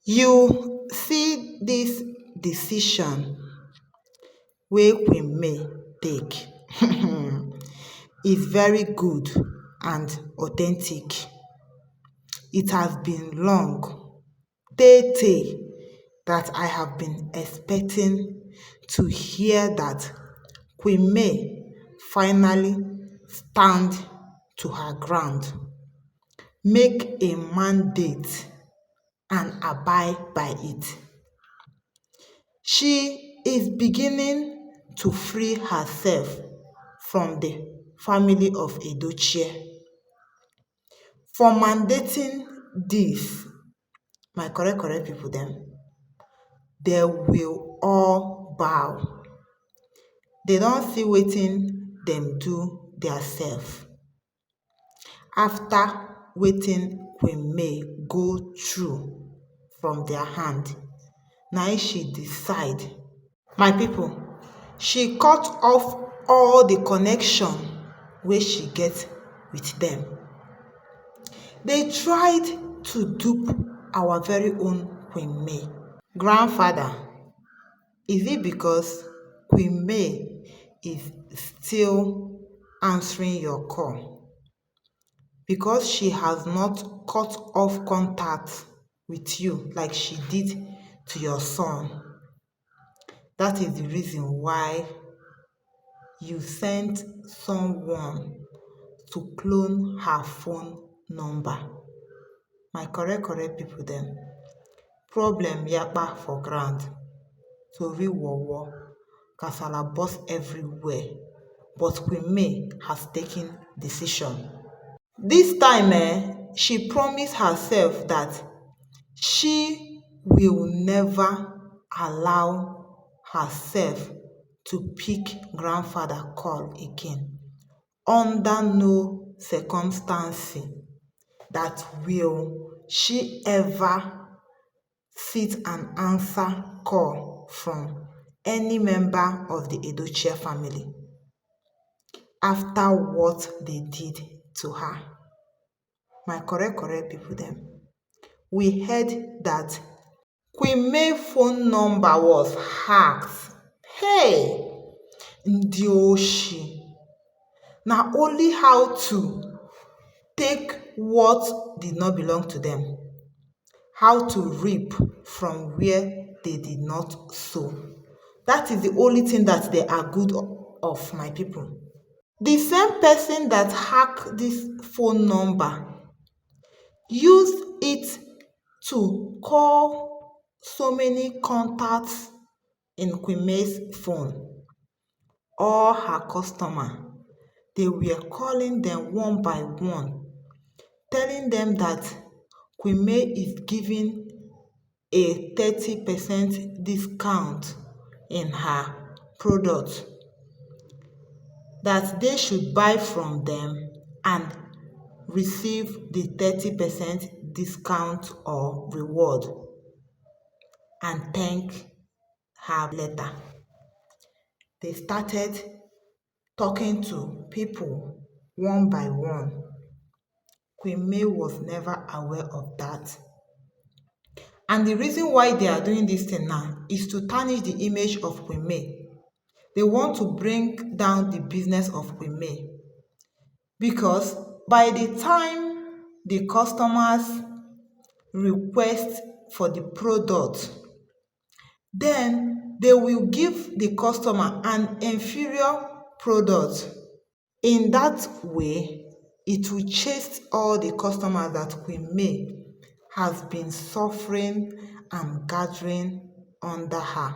You see this decision wey Queen May take is very good and authentic. It has been long, tey that I have been expecting to hear that Queen May finally stand to her ground, make a mandate and abide by it. She is beginning to free herself from the family of Edochie. For mandating this, my correct people dem, they will all bow. They don see wetin dem do theirself after wetin Queen May go through from their hand. Na im she decide. My people, she cut off all the connection wey she get with them. They tried to dupe our very own Queen May. Grandfather, is it because Queen May is still answering your call? Because she has not cut off contact with you like she did to your son. That is the reason why you sent someone to clone her phone number. My correct people dem, problem yapa for ground, tori wowo, kasala burst everywhere, but Queen May has taken decision. This time she promised herself that she will never allow herself to pick grandfather call again, under no circumstance that will she ever sit and answer call from any member of the Edochie family after what they did to her. My correct people dem, we heard that Queen May phone number was hacked. Hey! Ndị oshi. Na only how to take what did not belong to them, how to reap from where they did not sow. That is the only thing that they are good of, my people. The same person that hacked this phone number used it to call so many contacts in Queen May's phone. All her customers, they were calling them one by one, telling them that Queen May is giving a 30% discount in her product, that they should buy from them and receive the 30% discount or reward and thank her later. They started talking to people one by one. Queen May was never aware of that. And the reason why they are doing this thing now is to tarnish the image of Queen May. They want to bring down the business of Queen May. Because by the time the customers request for the product, then they will give the customer an inferior product. In that way, it will chase all the customers that Queen May has been suffering and gathering under her.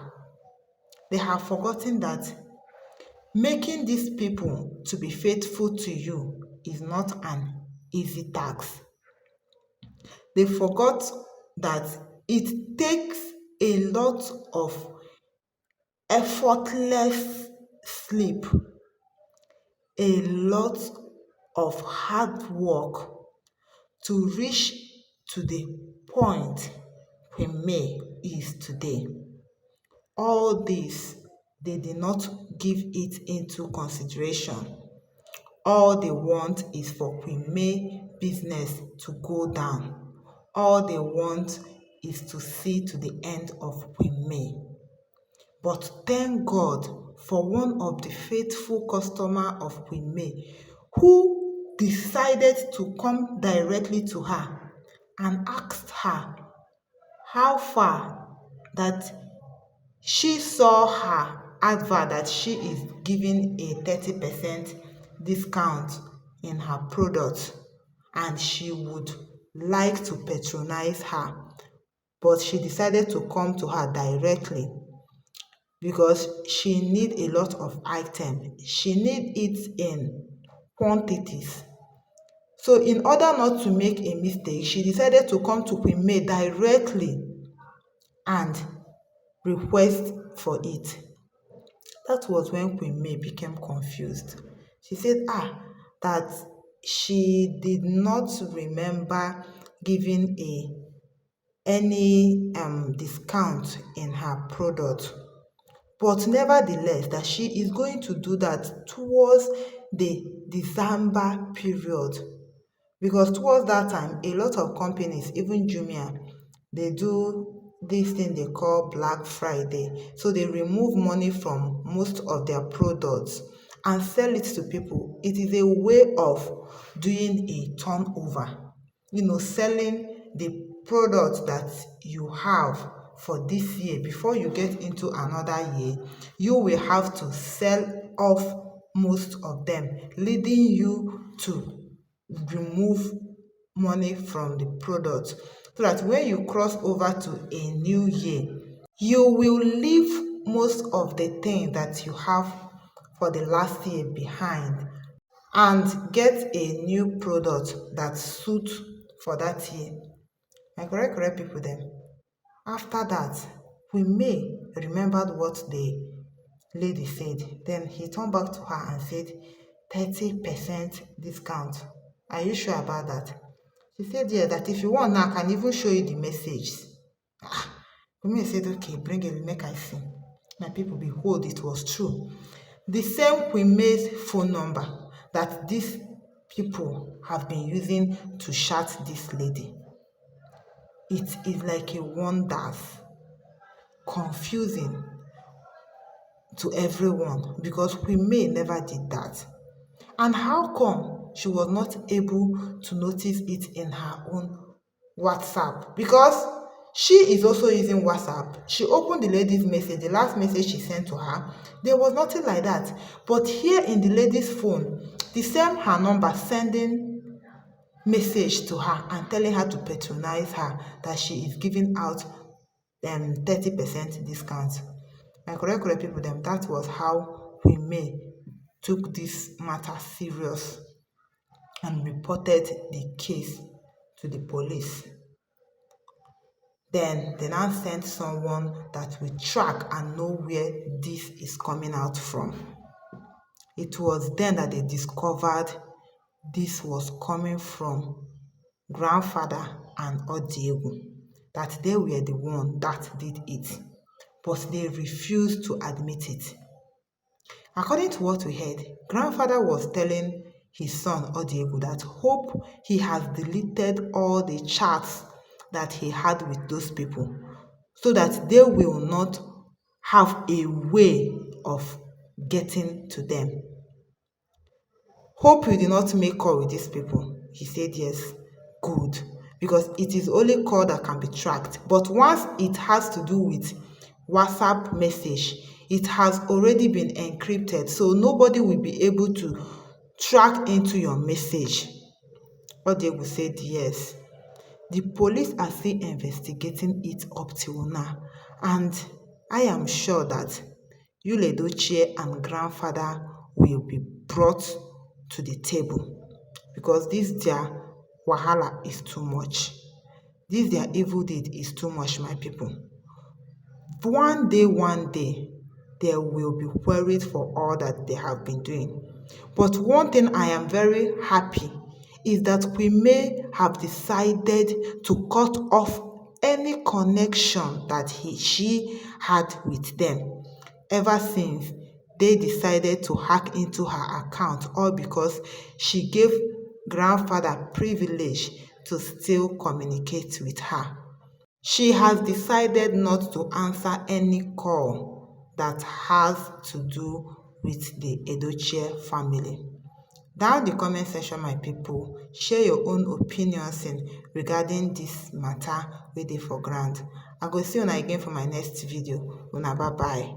They have forgotten that making these people to be faithful to you is not an easy task. They forgot that it takes a lot of effortless sleep, a lot of hard work to reach to the point Queen May is today. All this, they did not give it into consideration. All they want is for Queen May business to go down. All they want is to see to the end of Queen May. But thank God for one of the faithful customer of Queen May who decided to come directly to her and asked her how far that she saw her advert that she is giving a 30% discount in her product and she would like to patronize her. But she decided to come to her directly because she need a lot of items. She need it in quantities. So in order not to make a mistake, she decided to come to Queen May directly and request for it. That was when Queen May became confused. She said, that she did not remember giving any discount in her product. But nevertheless, that she is going to do that towards the December period. Because towards that time, a lot of companies, even Jumia, they do this thing they call Black Friday. So they remove money from most of their products and sell it to people. It is a way of doing a turnover, selling the product that you have for this year. Before you get into another year, you will have to sell off most of them, leading you to remove money from the product so that when you cross over to a new year, you will leave most of the things that you have for the last year behind and get a new product that suits for that year. My correct people then. After that, we may remembered what the lady said. Then he turned back to her and said, 30% discount. Are you sure about that? She said, yeah, that if you want now, I can even show you the message. Queen said, okay, bring it, make I see. My people, behold, it was true. The same Queen May's phone number that these people have been using to chat this lady. It is like a wonder, confusing to everyone because Queen May never did that. And how come she was not able to notice it in her own WhatsApp? Because she is also using WhatsApp. She opened the lady's message, the last message she sent to her. There was nothing like that. But here in the lady's phone, the same her number sending message to her and telling her to patronize her that she is giving out 30% discount. My correct people, that was how Queen May took this matter serious and reported the case to the police. Then they now sent someone that will track and know where this is coming out from. It was then that they discovered this was coming from grandfather and Odiegu, that they were the one that did it, but they refused to admit it. According to what we heard, grandfather was telling his son Odiegu that hope he has deleted all the chats that he had with those people so that they will not have a way of getting to them. Hope you did not make call with these people. He said yes. Good. Because it is only call that can be tracked. But once it has to do with WhatsApp message, it has already been encrypted. So nobody will be able to track into your message. Odiegu said yes. The police are still investigating it up till now. And I am sure that Yul Edochie and grandfather will be brought to the table because this their wahala is too much. This their evil deed is too much, my people. One day, they will be queried for all that they have been doing. But one thing I am very happy is that we may have decided to cut off any connection that she had with them ever since they decided to hack into her account, all because she gave grandfather privilege to still communicate with her. She has decided not to answer any call that has to do with the Edochie family. Down the comment section, my people, share your own opinions regarding this matter wey dey for ground. I go see una again for my next video. Una bye bye.